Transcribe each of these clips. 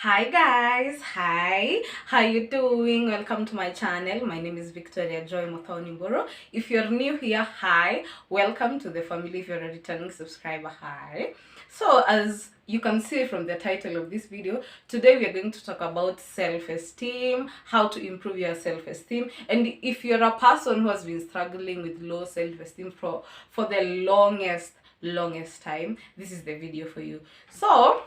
Hi guys, hi, how you doing? Welcome to my channel. My name is Victoria Joy Mothonimboro. If you're new here, hi, welcome to the family. If you're a returning subscriber, hi. So as you can see from the title of this video, today we are going to talk about self-esteem, how to improve your self-esteem. And if you're a person who has been struggling with low self-esteem for the longest time, this is the video for you. So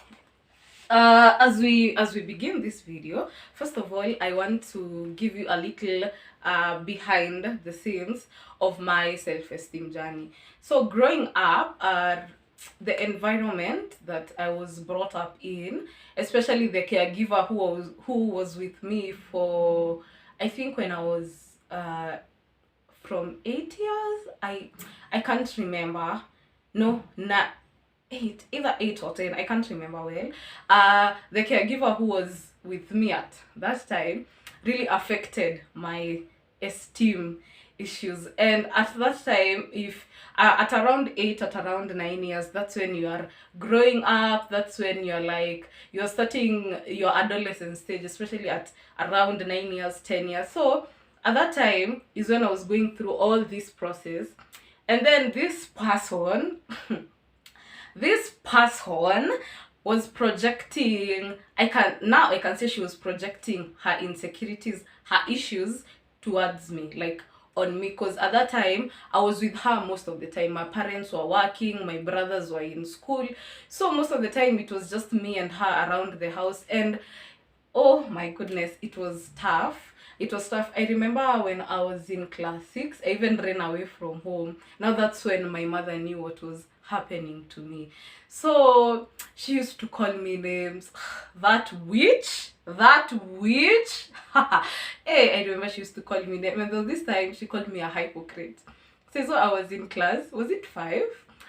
as we begin this video, first of all, I want to give you a little behind the scenes of my self-esteem journey. So growing up, the environment that I was brought up in, especially the caregiver who was with me for, I think when I was from 8 years, I can't remember. No, not 8, either 8 or 10, I can't remember well. The caregiver who was with me at that time really affected my esteem issues. And at that time, if at around 8, at around 9 years, that's when you are growing up. That's when you're starting your adolescent stage, especially at around 9 years, 10 years. So at that time is when I was going through all this process. And then this person this person was projecting, I can say she was projecting her insecurities, her issues towards me, like on me, because at that time I was with her most of the time. My parents were working, my brothers were in school, so most of the time it was just me and her around the house. And oh my goodness, it was tough. It was tough. I remember when I was in class 6, I even ran away from home. Now that's when my mother knew what was happening to me. So she used to call me names. That witch, that witch. Hey, I remember she used to call me names. And this time she called me a hypocrite. So I was in class, was it 5?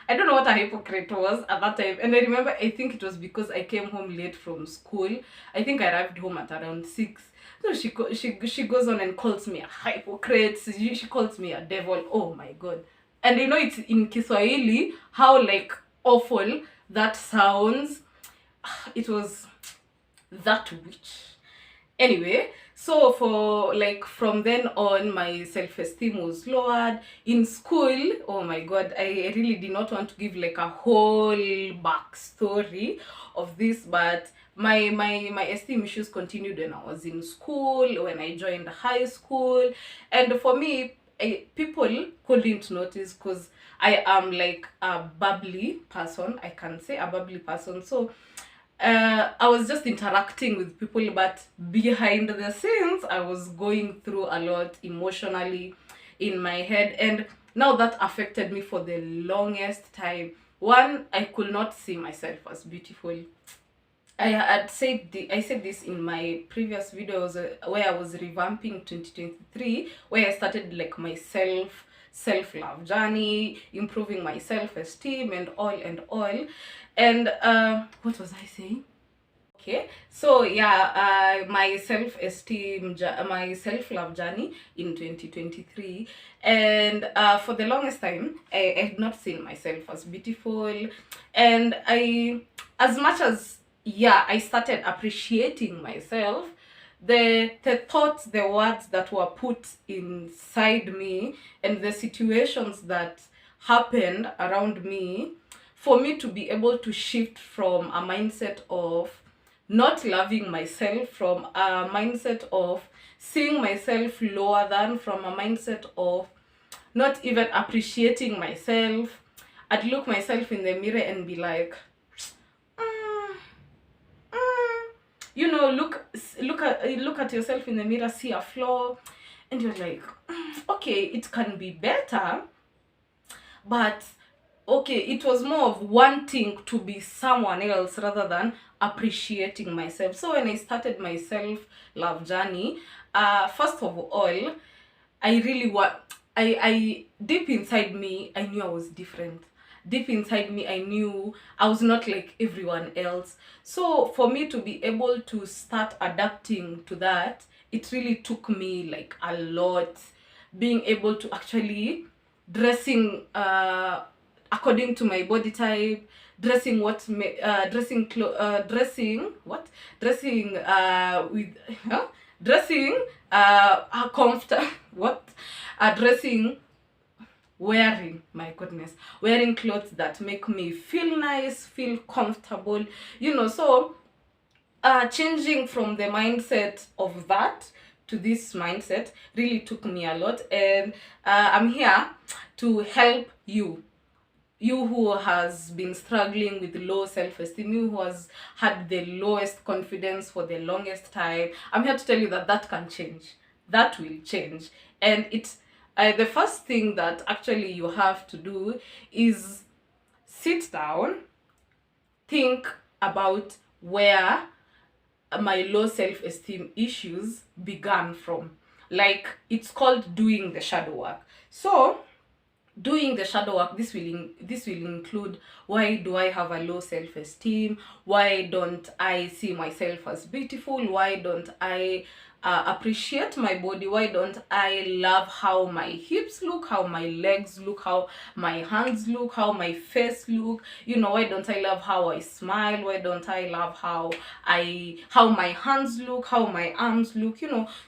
I don't know what a hypocrite was at that time. And I remember, I think it was because I came home late from school. I think I arrived home at around 6. So she goes on and calls me a hypocrite. She calls me a devil. Oh my god. And you know, it's in Kiswahili, how like awful that sounds. It was that witch. Anyway, so for like from then on, my self-esteem was lowered in school. Oh my god, I really did not want to give like a whole backstory of this, but my esteem issues continued when I was in school, when I joined high school. And for me, people couldn't notice because I am like a bubbly person. I can say a bubbly person. So I was just interacting with people, but behind the scenes, I was going through a lot emotionally in my head. And now that affected me for the longest time. One, I could not see myself as beautiful. I said this in my previous videos, where I was revamping 2023, where I started like my self-love journey, improving my self-esteem and all. And what was I saying? Okay, so yeah, my my self-love journey in 2023. And for the longest time, I had not seen myself as beautiful. And as much as, yeah, I started appreciating myself, the thoughts, the words that were put inside me, and the situations that happened around me, for me to be able to shift from a mindset of not loving myself, from a mindset of seeing myself lower than, from a mindset of not even appreciating myself. I'd look myself in the mirror and be like, you know, look at yourself in the mirror, see a flaw, and you're like, okay, it can be better. But okay, it was more of wanting to be someone else rather than appreciating myself. So when I started my self-love journey, first of all, I really want, I deep inside me, I knew I was different. Deep inside me, I knew I was not like everyone else. So for me to be able to start adapting to that, it really took me like a lot. Being able to actually dressing according to my body type, dressing with dressing comfort what dressing wearing, my goodness, wearing clothes that make me feel nice, feel comfortable, so changing from the mindset of that to this mindset really took me a lot. And I'm here to help you who has been struggling with low self-esteem, you who has had the lowest confidence for the longest time. I'm here to tell you that that can change. That will change. And it's the first thing that actually you have to do is sit down, think about where my low self-esteem issues began from. Like, it's called doing the shadow work. So doing the shadow work, this will include, why do I have a low self-esteem? Why don't I see myself as beautiful? Why don't I appreciate my body? Why don't I love how my hips look, how my legs look, how my hands look, how my face look? Why don't I love how I smile? Why don't I love how my hands look, how my arms look?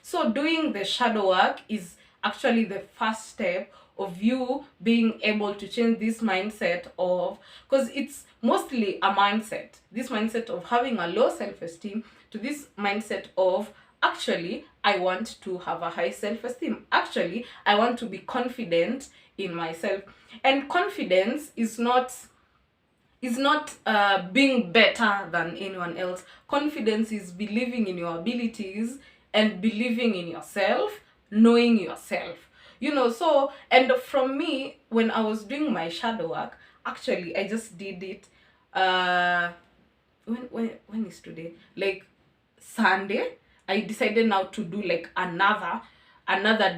So doing the shadow work is actually the first step of you being able to change this mindset of, because it's mostly a mindset, this mindset of having a low self-esteem, to this mindset of, actually, I want to have a high self-esteem. Actually, I want to be confident in myself. And confidence is not being better than anyone else. Confidence is believing in your abilities and believing in yourself, knowing yourself. So, and from me, when I was doing my shadow work, actually, I just did it, when is today? Like, Sunday. I decided now to do like another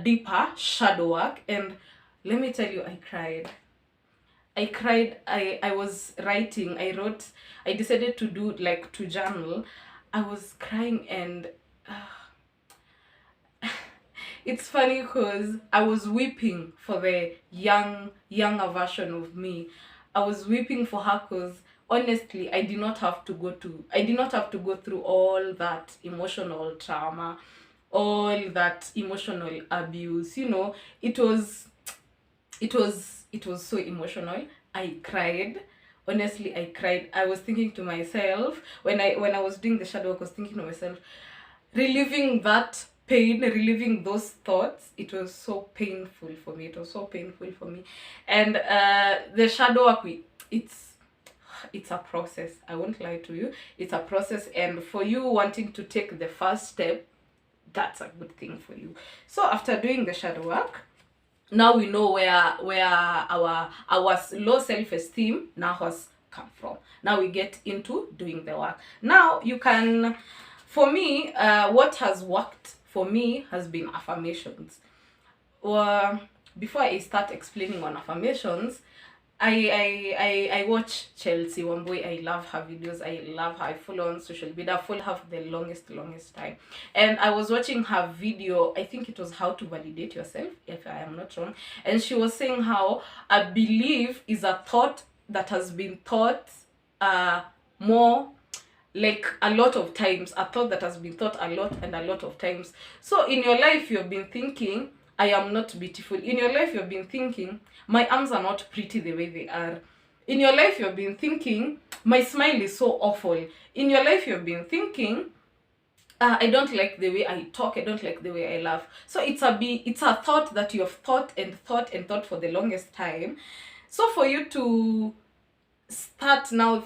deeper shadow work, and let me tell you, I cried. I was writing, I decided to do, like, to journal. I was crying, and it's funny because I was weeping for the younger version of me. I was weeping for her because honestly, I did not have to go through all that emotional trauma, all that emotional abuse. It was so emotional. I cried. Honestly, I cried. I was thinking to myself, when I was doing the shadow work, I was thinking to myself, reliving that pain, reliving those thoughts. It was so painful for me. And the shadow work, it's a process. I won't lie to you. It's a process, and for you wanting to take the first step, that's a good thing for you. So after doing the shadow work, now we know where our low self-esteem now has come from. Now we get into doing the work. Now you can, for me, what has worked for me has been affirmations. Or before I start explaining on affirmations, I watch Chelsea Wambui. I love her videos. I love her. I follow on social media. I follow her for the longest time. And I was watching her video. I think it was how to validate yourself, if I am not wrong. And she was saying how a belief is a thought that has been thought more, like, a lot of times, a thought that has been thought a lot of times. So in your life, you've been thinking, I am not beautiful. In your life, you've been thinking, my arms are not pretty the way they are. In your life, you've been thinking, my smile is so awful. In your life, you've been thinking, I don't like the way I talk, I don't like the way I laugh. So it's a thought that you have thought for the longest time. So for you to start now,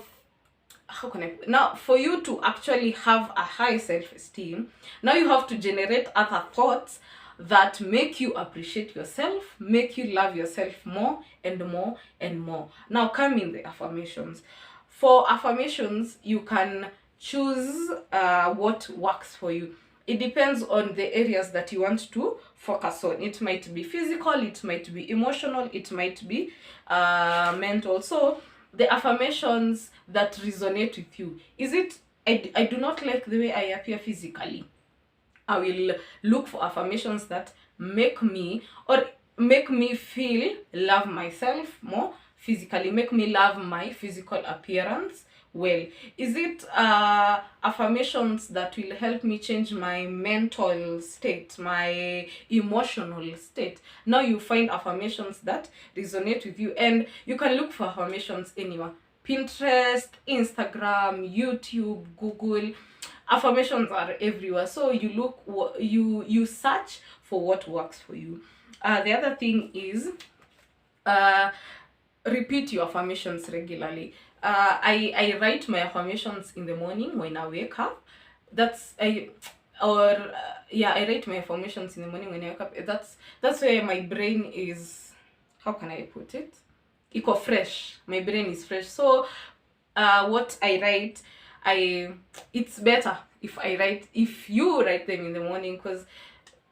for you to actually have a high self-esteem, now you have to generate other thoughts that make you appreciate yourself, make you love yourself more and more and more. Now come in the affirmations. For affirmations, you can choose what works for you. It depends on the areas that you want to focus on. It might be physical, it might be emotional, it might be mental. So the affirmations that resonate with you, is it, I do not like the way I appear physically. I will look for affirmations that make me feel love myself more, physically, make me love my physical appearance well? Is it affirmations that will help me change my mental state, my emotional state? Now you find affirmations that resonate with you, and you can look for affirmations anywhere: Pinterest, Instagram, YouTube, Google. Affirmations are everywhere, so you look, you search for what works for you. The other thing is, repeat your affirmations regularly. I write my affirmations in the morning when I wake up. I write my affirmations in the morning when I wake up. That's where my brain is, how can I put it? Eco fresh. My brain is fresh. So what I write, it's better if you write them in the morning, because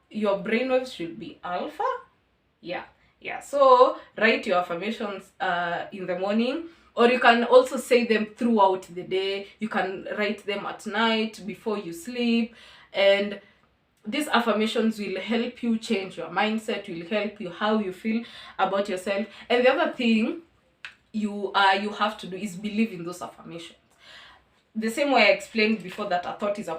your brainwaves should be alpha. Yeah, so write your affirmations in the morning, or you can also say them throughout the day. You can write them at night before you sleep, and these affirmations will help you change your mindset, will help you how you feel about yourself. And the other thing you have to do is believe in those affirmations. The same way I explained before that a thought is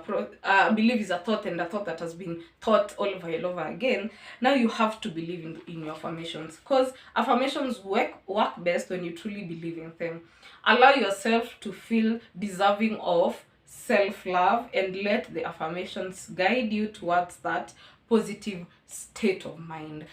belief is a thought, and a thought that has been thought all over and over again. Now you have to believe in your affirmations, because affirmations work best when you truly believe in them. Allow yourself to feel deserving of self-love, and let the affirmations guide you towards that positive state of mind.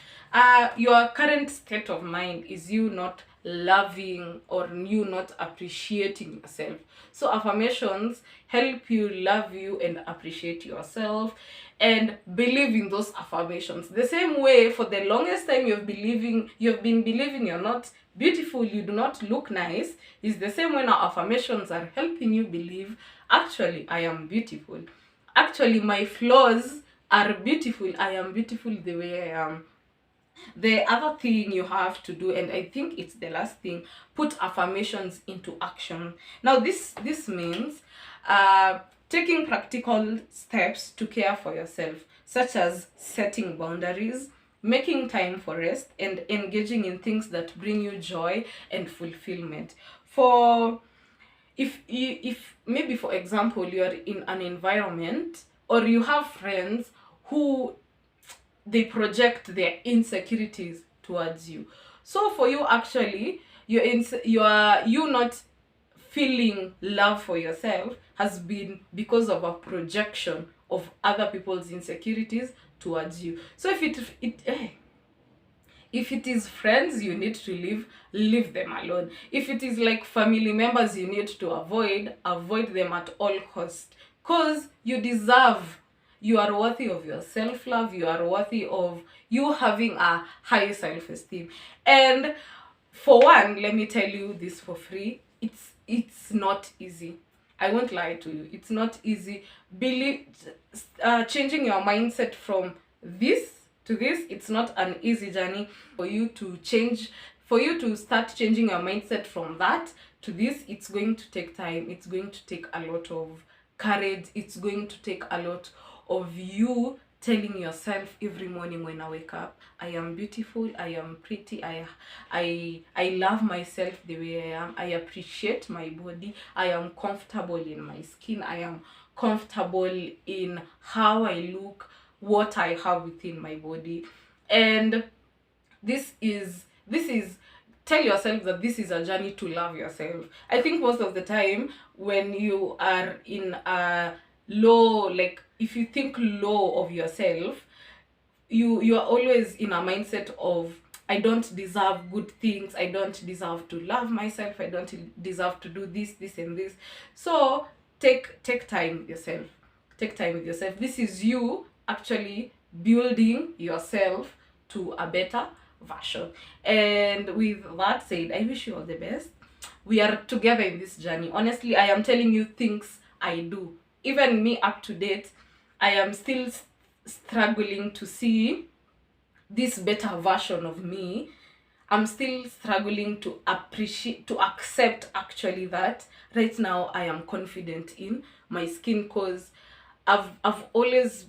Your current state of mind is you not loving or you not appreciating yourself. So affirmations help you love you and appreciate yourself, and believe in those affirmations. The same way for the longest time you've been believing you're not beautiful, you do not look nice, is the same way now affirmations are helping you believe, actually I am beautiful. Actually my flaws are beautiful. I am beautiful the way I am. The other thing you have to do, and I think it's the last thing, put affirmations into action. Now this means taking practical steps to care for yourself, such as setting boundaries, making time for rest, and engaging in things that bring you joy and fulfillment. If maybe, for example, you are in an environment, or you have friends who they project their insecurities towards you. So for you, actually, you not feeling love for yourself has been because of a projection of other people's insecurities towards you. So if it is friends you need to leave them alone. If it is like family members you need to avoid them at all costs, because you are worthy of your self-love, you are worthy of you having a high self-esteem. And for one, let me tell you this for free, it's not easy. I won't lie to you, it's not easy. Changing your mindset from this to this, it's not an easy journey. For you to start changing your mindset from that to this, it's going to take time, it's going to take a lot of courage, it's going to take a lot of you telling yourself every morning when I wake up, I am beautiful, I am pretty, I love myself the way I am, I appreciate my body, I am comfortable in my skin, I am comfortable in how I look, what I have within my body. And this is tell yourself that this is a journey to love yourself. I think most of the time when you are in a low, like if you think low of yourself, you are always in a mindset of, I don't deserve good things, I don't deserve to love myself, I don't deserve to do this and this. So take time with yourself. Take time with yourself. This is you actually building yourself to a better version. And with that said, I wish you all the best. We are together in this journey. Honestly, I am telling you things I do. Even me up to date, I am still struggling to see this better version of me. I'm still struggling to accept actually that right now I am confident in my skin, because I've always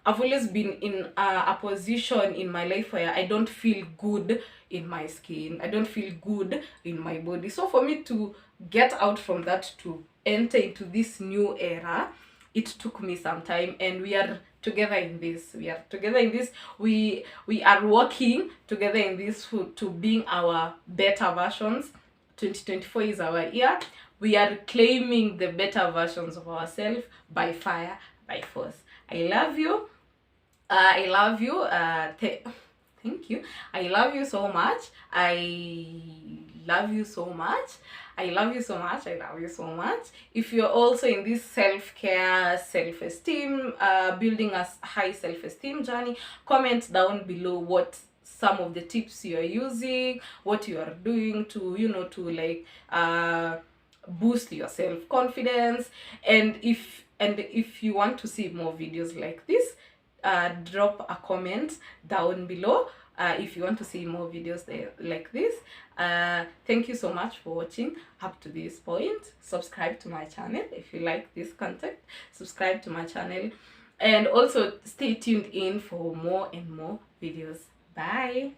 I've always been in a position in my life where I don't feel good in my skin, I don't feel good in my body. So for me to get out from that to enter into this new era, it took me some time, and we are together in this. We are together in this. We are working together in this to being our better versions. 2024 is our year. We are claiming the better versions of ourselves by fire, by force. I love you. I love you. Thank you. I love you so much. I love you so much. I love you so much. I love you so much. If you're also in this self-care, self-esteem, building a high self-esteem journey, comment down below what some of the tips you are using, what you are doing to, you know, to like boost your self-confidence. And if you want to see more videos like this, drop a comment down below if you want to see more videos like this. Thank you so much for watching up to this point. Subscribe to my channel if you like this content. Subscribe to my channel, and also stay tuned in for more and more videos. Bye.